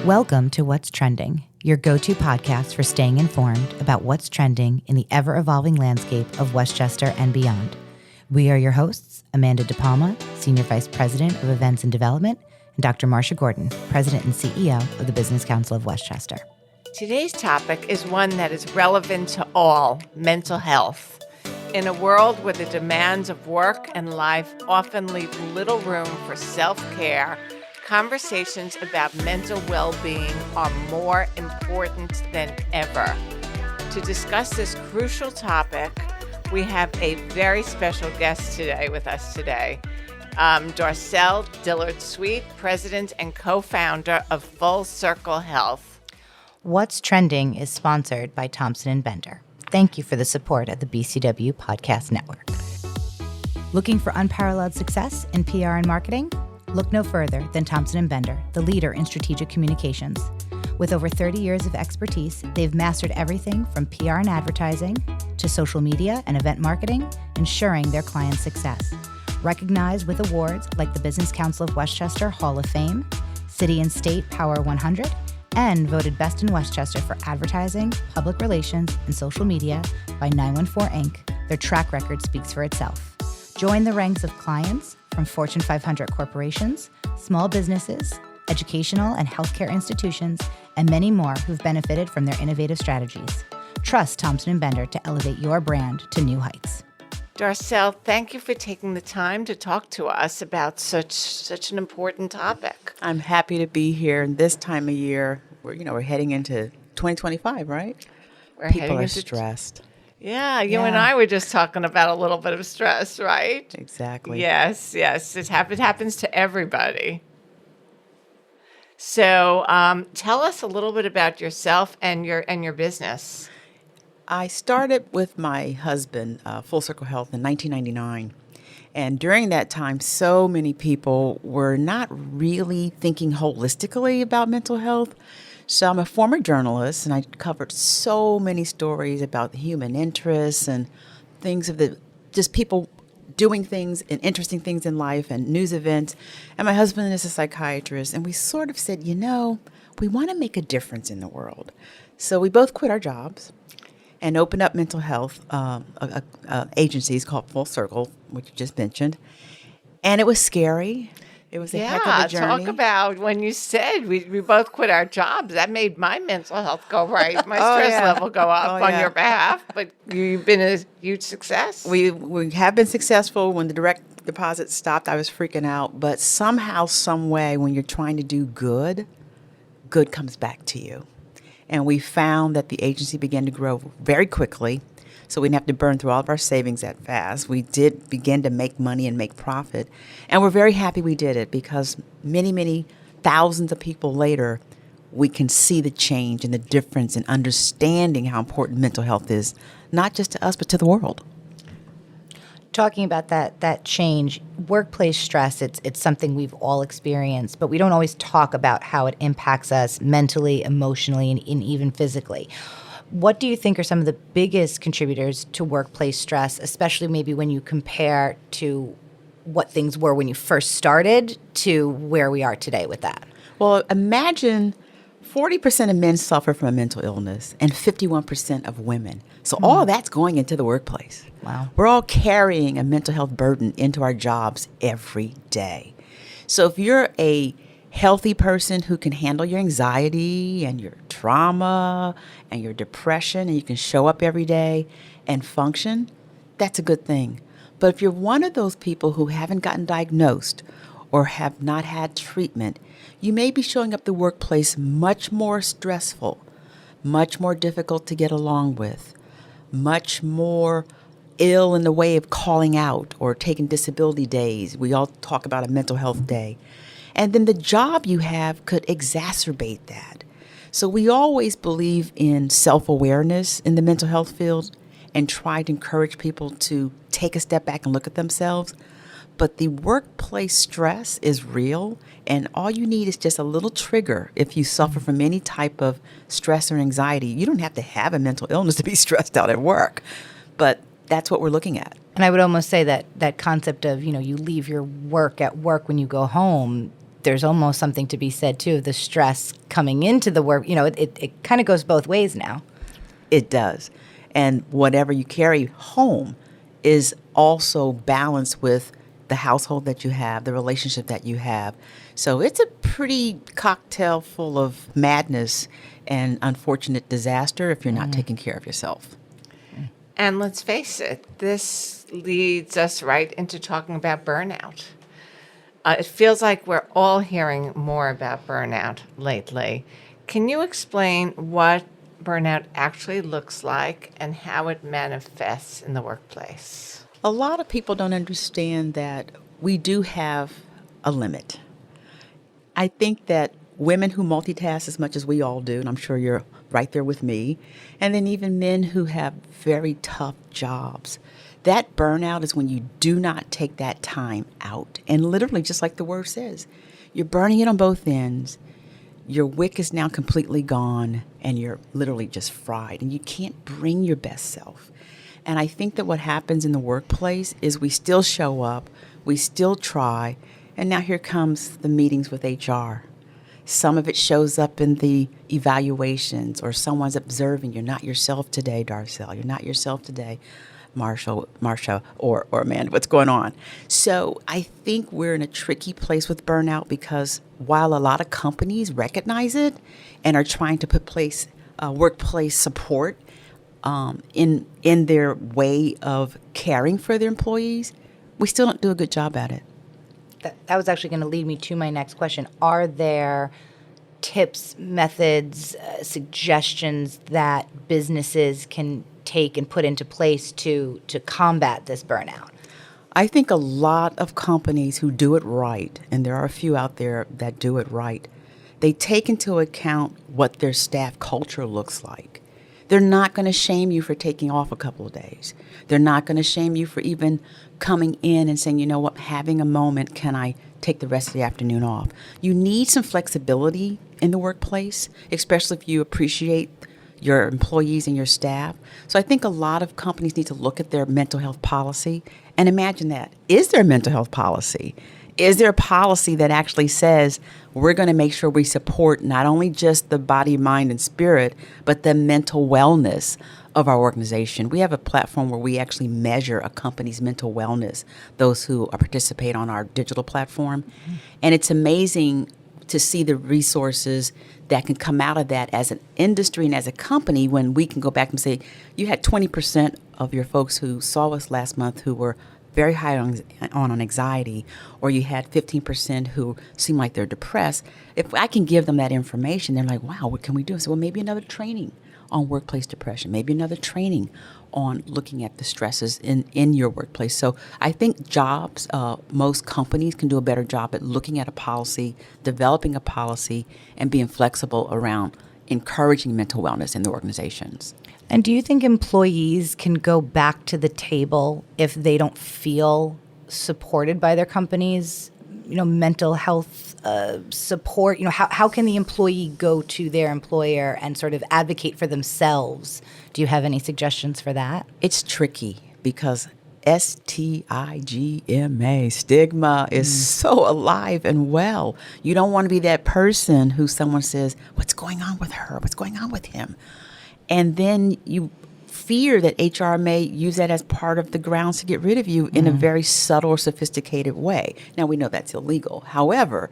Welcome to What's Trending, your go-to podcast for staying informed about what's trending in the ever-evolving landscape of Westchester and beyond. We are your hosts, Amanda DePalma, Senior Vice President of Events and Development, and Dr. Marsha Gordon, President and CEO of the Business Council of Westchester. Today's topic is one that is relevant to all: mental health. In a world where the demands of work and life often leave little room for self-care, conversations about mental well-being are more important than ever. To discuss this crucial topic, we have a very special guest today with us today. Darcel Dillard-Suite, President and co-founder of Full Circle Health. What's Trending is sponsored by Thompson & Bender. Thank you for the support at the BCW Podcast Network. Looking for unparalleled success in PR and marketing? Look no further than Thompson & Bender, the leader in strategic communications. With over 30 years of expertise, they've mastered everything from PR and advertising to social media and event marketing, ensuring their clients' success. Recognized with awards like the Business Council of Westchester Hall of Fame, City and State Power 100, and voted Best in Westchester for advertising, public relations, and social media by 914 Inc., their track record speaks for itself. Join the ranks of clients from Fortune 500 corporations, small businesses, educational and healthcare institutions, and many more who've benefited from their innovative strategies. Trust Thompson & Bender to elevate your brand to new heights. Darcel, thank you for taking the time to talk to us about such an important topic. I'm happy to be here this time of year. We're heading into 2025, right? People are stressed. Yeah, you and I were just talking about a little bit of stress, right? Exactly. Yes. It happens to everybody. So tell us a little bit about yourself and your business. I started with my husband, Full Circle Health, in 1999. And during that time, so many people were not really thinking holistically about mental health. So I'm a former journalist, and I covered so many stories about the human interests and things of just people doing things and interesting things in life and news events. And my husband is a psychiatrist, and we sort of said, we want to make a difference in the world. So we both quit our jobs and opened up mental health agencies called Full Circle, which you just mentioned. And it was scary. It was a heck of a journey. Talk about when you said we both quit our jobs. That made my mental health go right. My stress level go up on your behalf. But you've been a huge success. We have been successful. When the direct deposit stopped, I was freaking out. But somehow, some way, when you're trying to do good comes back to you. And we found that the agency began to grow very quickly, so we didn't have to burn through all of our savings that fast. We did begin to make money and make profit. And we're very happy we did it because many, many thousands of people later, we can see the change and the difference in understanding how important mental health is, not just to us, but to the world. Talking about that change, workplace stress, it's something we've all experienced, but we don't always talk about how it impacts us mentally, emotionally, and even physically. What do you think are some of the biggest contributors to workplace stress, especially maybe when you compare to what things were when you first started to where we are today with that? Well, imagine 40% of men suffer from a mental illness and 51% of women. So all that's going into the workplace. Wow. We're all carrying a mental health burden into our jobs every day. So if you're a healthy person who can handle your anxiety and your trauma and your depression, and you can show up every day and function, that's a good thing. But if you're one of those people who haven't gotten diagnosed or have not had treatment, you may be showing up the workplace much more stressful, much more difficult to get along with, much more ill in the way of calling out or taking disability days. We all talk about a mental health day. And then the job you have could exacerbate that. So we always believe in self-awareness in the mental health field and try to encourage people to take a step back and look at themselves. But the workplace stress is real, and all you need is just a little trigger if you suffer from any type of stress or anxiety. You don't have to have a mental illness to be stressed out at work, but that's what we're looking at. And I would almost say that concept of, you leave your work at work when you go home, there's almost something to be said, too, of the stress coming into the work. It kind of goes both ways now. It does. And whatever you carry home is also balanced with the household that you have, the relationship that you have. So it's a pretty cocktail full of madness and unfortunate disaster if you're not taking care of yourself. And let's face it, this leads us right into talking about burnout. It feels like we're all hearing more about burnout lately. Can you explain what burnout actually looks like and how it manifests in the workplace? A lot of people don't understand that we do have a limit. I think that women who multitask as much as we all do, and I'm sure you're right there with me, and then even men who have very tough jobs, that burnout is when you do not take that time out. And literally, just like the word says, you're burning it on both ends. Your wick is now completely gone, and you're literally just fried, and you can't bring your best self. And I think that what happens in the workplace is we still show up, we still try, and now here comes the meetings with HR. Some of it shows up in the evaluations, or someone's observing, you're not yourself today, Darcel, you're not yourself today, Marsha, or Amanda, what's going on? So I think we're in a tricky place with burnout because while a lot of companies recognize it and are trying to put workplace support in their way of caring for their employees, we still don't do a good job at it. That was actually going to lead me to my next question. Are there tips, methods, suggestions that businesses can take and put into place to combat this burnout? I think a lot of companies who do it right, and there are a few out there that do it right, they take into account what their staff culture looks like. They're not going to shame you for taking off a couple of days. They're not going to shame you for even coming in and saying, you know what, having a moment, can I take the rest of the afternoon off? You need some flexibility in the workplace, especially if you appreciate your employees and your staff. So I think a lot of companies need to look at their mental health policy and imagine that. Is there a mental health policy? Is there a policy that actually says we're going to make sure we support not only just the body, mind, and spirit, but the mental wellness of our organization? We have a platform where we actually measure a company's mental wellness, those who participate on our digital platform. Mm-hmm. And it's amazing to see the resources that can come out of that as an industry and as a company when we can go back and say, you had 20% of your folks who saw us last month who were very high on anxiety, or you had 15% who seem like they're depressed. If I can give them that information, they're like, wow, what can we do? So, well, maybe another training on workplace depression, maybe another training on looking at the stresses in your workplace. So I think most companies can do a better job at looking at a policy, developing a policy, and being flexible around encouraging mental wellness in the organizations. And do you think employees can go back to the table if they don't feel supported by their companies, mental health support? How can the employee go to their employer and sort of advocate for themselves? Do you have any suggestions for that? It's tricky because stigma is so alive and well. You don't want to be that person who someone says, what's going on with her? What's going on with him? And then you fear that HR may use that as part of the grounds to get rid of you in a very subtle or sophisticated way. Now, we know that's illegal. However,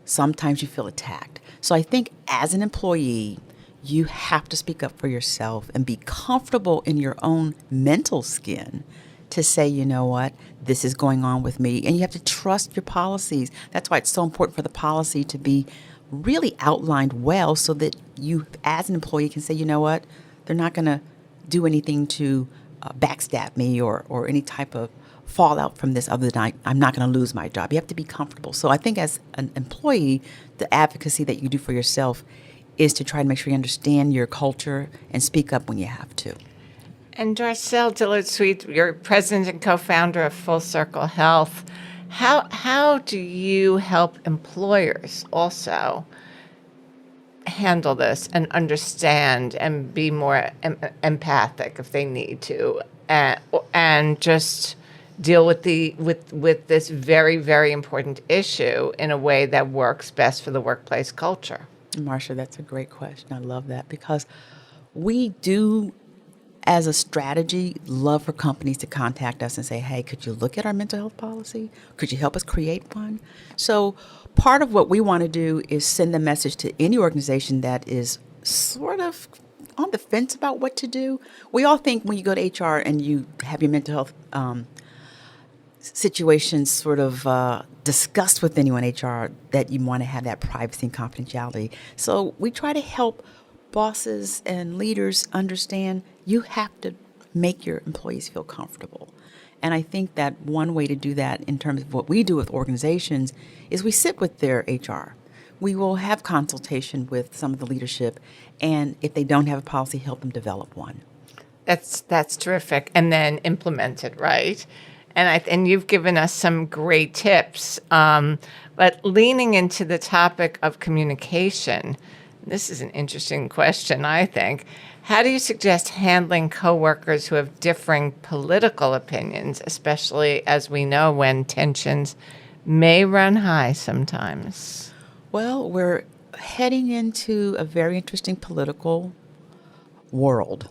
sometimes you feel attacked. So I think as an employee, you have to speak up for yourself and be comfortable in your own mental skin to say, you know what, this is going on with me. And you have to trust your policies. That's why it's so important for the policy to be really outlined well so that you, as an employee, can say, you know what, they're not going to do anything to backstab me or any type of fallout from this other than I'm not going to lose my job. You have to be comfortable. So I think as an employee, the advocacy that you do for yourself is to try to make sure you understand your culture and speak up when you have to. And Darcel Dillard-Suite, you're president and co-founder of Full Circle Health. How do you help employers also handle this and understand and be more empathic if they need to, and just deal with with this very, very important issue in a way that works best for the workplace culture? Marsha, that's a great question. I love that because we do, as a strategy, love for companies to contact us and say, hey, could you look at our mental health policy? Could you help us create one? So part of what we want to do is send the message to any organization that is sort of on the fence about what to do. We all think when you go to HR and you have your mental health situations sort of discussed with anyone in HR that you want to have that privacy and confidentiality. So we try to help bosses and leaders understand you have to make your employees feel comfortable. And I think that one way to do that in terms of what we do with organizations is we sit with their HR. We will have consultation with some of the leadership, and if they don't have a policy, help them develop one. That's terrific. And then implement it, right? And you've given us some great tips. But leaning into the topic of communication, this is an interesting question, I think. How do you suggest handling coworkers who have differing political opinions, especially as we know when tensions may run high sometimes? Well, we're heading into a very interesting political world,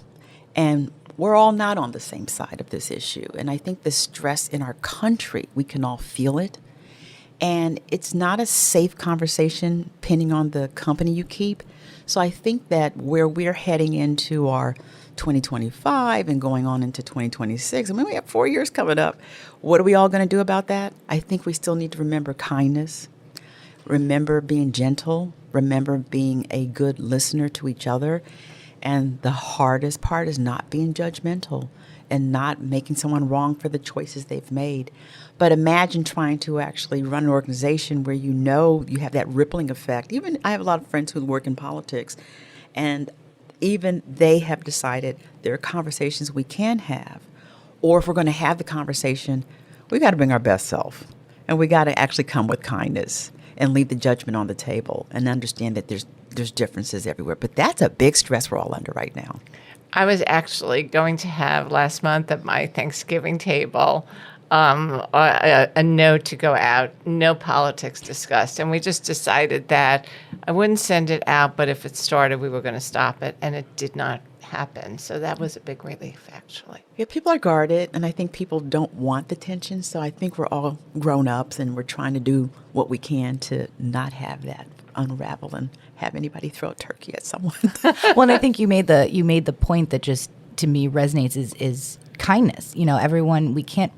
and we're all not on the same side of this issue. And I think the stress in our country, we can all feel it. And it's not a safe conversation depending on the company you keep. So I think that where we're heading into our 2025 and going on into 2026, I mean, we have 4 years coming up. What are we all going to do about that? I think we still need to remember kindness, remember being gentle, remember being a good listener to each other. And the hardest part is not being judgmental and not making someone wrong for the choices they've made. But imagine trying to actually run an organization where you know you have that rippling effect. Even I have a lot of friends who work in politics, and even they have decided there are conversations we can have. Or if we're going to have the conversation, we got to bring our best self. And we got to actually come with kindness and leave the judgment on the table and understand that there's differences everywhere. But that's a big stress we're all under right now. I was actually going to have last month at my Thanksgiving table a note to go out, no politics discussed. And we just decided that I wouldn't send it out, but if it started, we were going to stop it. And it did not happen. So that was a big relief, actually. Yeah, people are guarded, and I think people don't want the tension. So I think we're all grown-ups, and we're trying to do what we can to not have that unravel and have anybody throw a turkey at someone. Well, and I think you made the point that just to me resonates is kindness. You know, everyone, we can't.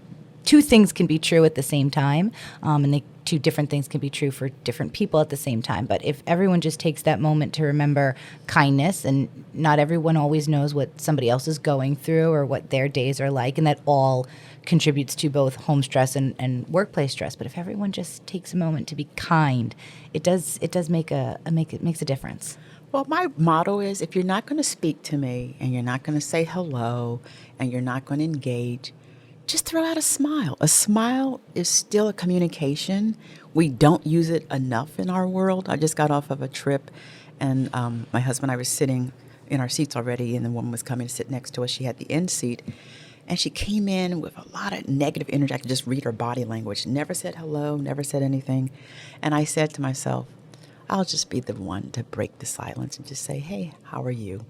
Two things can be true at the same time, and two different things can be true for different people at the same time. But if everyone just takes that moment to remember kindness, and not everyone always knows what somebody else is going through or what their days are like, and that all contributes to both home stress and workplace stress. But if everyone just takes a moment to be kind, it does make it makes a difference. Well, my motto is if you're not going to speak to me and you're not going to say hello and you're not going to engage, just throw out a smile. A smile is still a communication. We don't use it enough in our world. I just got off of a trip, and my husband and I were sitting in our seats already, and the woman was coming to sit next to us. She had the end seat, and she came in with a lot of negative energy. I could just read her body language. Never said hello, never said anything. And I said to myself, I'll just be the one to break the silence and just say, hey, how are you?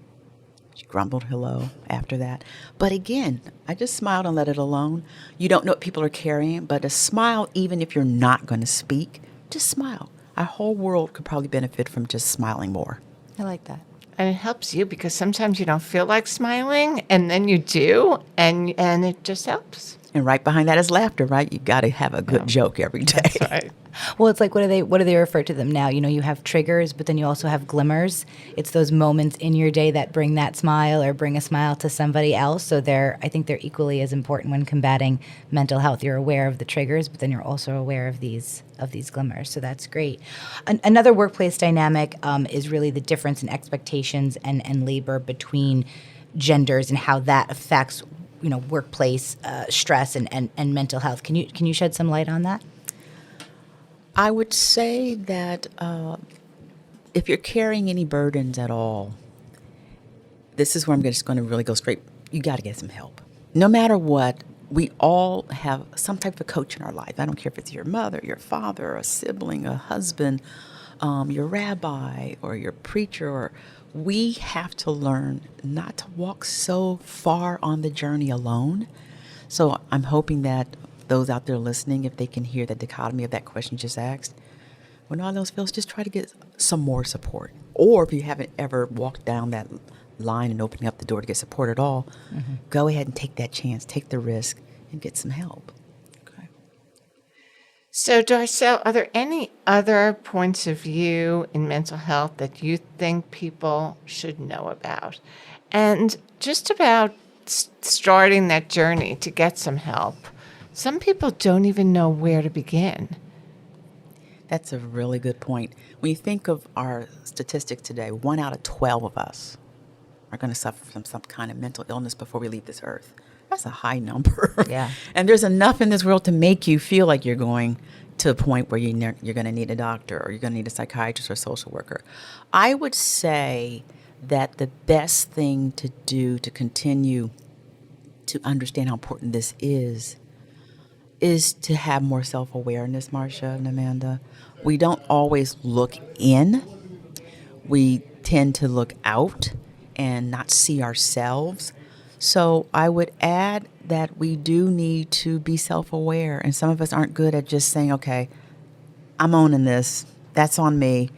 She grumbled hello after that. But again, I just smiled and let it alone. You don't know what people are carrying, but a smile, even if you're not going to speak, just smile. Our whole world could probably benefit from just smiling more. I like that. And it helps you because sometimes you don't feel like smiling, and then you do, and it just helps. And right behind that is laughter, right? You got to have a good joke every day. That's right. Well, it's like what do they refer to them now? You know, you have triggers, but then you also have glimmers. It's those moments in your day that bring that smile or bring a smile to somebody else. So I think they're equally as important when combating mental health. You're aware of the triggers, but then you're also aware of these glimmers. So that's great. Another workplace dynamic is really the difference in expectations and labor between genders and how that affects workplace stress and mental health. Can you shed some light on that? I would say that if you're carrying any burdens at all, this is where I'm just going to really go straight. You got to get some help. No matter what we all have some type of coach in our life. I don't care if it's your mother, your father, a sibling, a husband, your rabbi, or your preacher. Or we have to learn not to walk so far on the journey alone. So I'm hoping that those out there listening, if they can hear the dichotomy of that question you just asked, when all those fails, just try to get some more support. Or if you haven't ever walked down that line and opening up the door to get support at all, go ahead and take that chance, take the risk, and get some help. Okay. So, Darcel, are there any other points of view in mental health that you think people should know about? And just about starting that journey to get some help. Some people don't even know where to begin. That's a really good point. When you think of our statistics today, 1 out of 12 of us are going to suffer from some kind of mental illness before we leave this earth. That's a high number. Yeah. And there's enough in this world to make you feel like you're going to a point where you're going to need a doctor, or you're going to need a psychiatrist or a social worker. I would say that the best thing to do to continue to understand how important this is to have more self-awareness, Marsha and Amanda. We don't always look in. We tend to look out and not see ourselves. So I would add that we do need to be self-aware. And some of us aren't good at just saying, okay, I'm owning this. That's on me.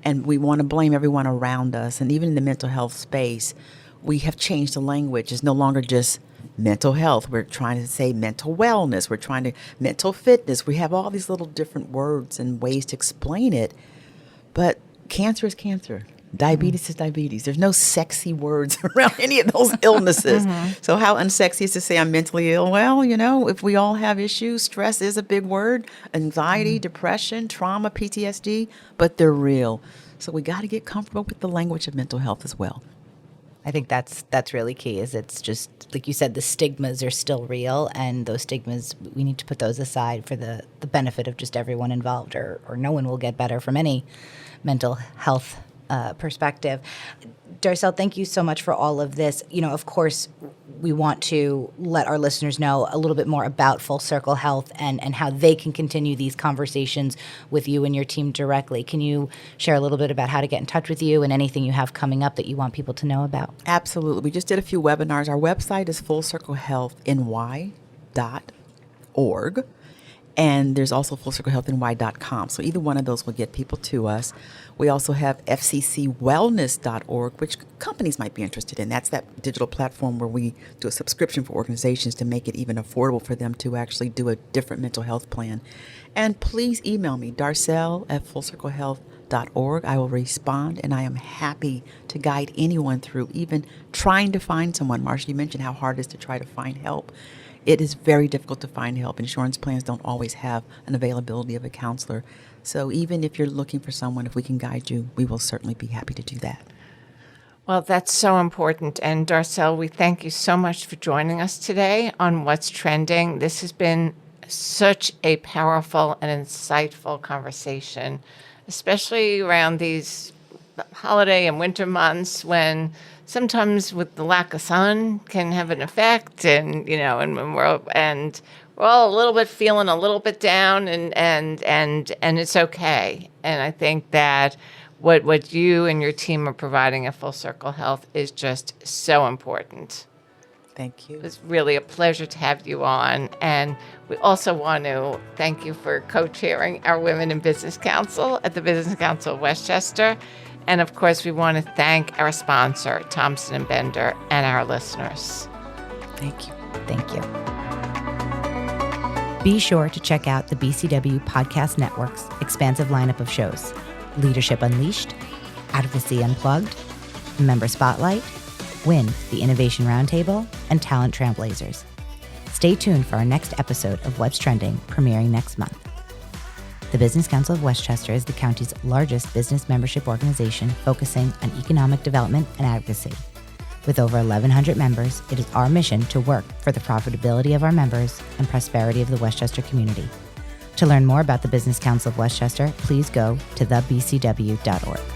And we want to blame everyone around us. And even in the mental health space, we have changed the language. It's no longer just mental health. We're trying to say mental wellness. We're trying to mental fitness. We have all these little different words and ways to explain it. But cancer is cancer. Diabetes is diabetes. There's no sexy words around any of those illnesses. So how unsexy is to say I'm mentally ill? Well, if we all have issues, stress is a big word, anxiety, depression, trauma, PTSD, but they're real. So we got to get comfortable with the language of mental health as well. I think that's really key. Is it's just like you said, the stigmas are still real, and those stigmas, we need to put those aside for the benefit of just everyone involved, or no one will get better from any mental health perspective. Darcel, thank you so much for all of this. Of course, we want to let our listeners know a little bit more about Full Circle Health and how they can continue these conversations with you and your team directly. Can you share a little bit about how to get in touch with you and anything you have coming up that you want people to know about? Absolutely. We just did a few webinars. Our website is fullcirclehealthny.org. And there's also fullcirclehealthny.com. So either one of those will get people to us. We also have fccwellness.org, which companies might be interested in. That's that digital platform where we do a subscription for organizations to make it even affordable for them to actually do a different mental health plan. And please email me, darcel@fullcirclehealth.org. I will respond, and I am happy to guide anyone through even trying to find someone. Marsha, you mentioned how hard it is to try to find help. It is very difficult to find help. Insurance plans don't always have an availability of a counselor. So even if you're looking for someone, if we can guide you, we will certainly be happy to do that. Well, that's so important. And Darcel, we thank you so much for joining us today on What's Trending. This has been such a powerful and insightful conversation, especially around these holiday and winter months when sometimes with the lack of sun can have an effect, and we're all a little bit feeling a little bit down, and it's okay. And I think that what you and your team are providing at Full Circle Health is just so important. Thank you. It was really a pleasure to have you on. And we also want to thank you for co-chairing our Women in Business Council at the Business Council of Westchester. And of course, we want to thank our sponsor, Thompson & Bender, and our listeners. Thank you. Thank you. Be sure to check out the BCW Podcast Network's expansive lineup of shows: Leadership Unleashed, Advocacy Unplugged, Member Spotlight, WIN, the Innovation Roundtable, and Talent Trailblazers. Stay tuned for our next episode of What's Trending, premiering next month. The Business Council of Westchester is the county's largest business membership organization focusing on economic development and advocacy. With over 1,100 members, it is our mission to work for the profitability of our members and prosperity of the Westchester community. To learn more about the Business Council of Westchester, please go to thebcw.org.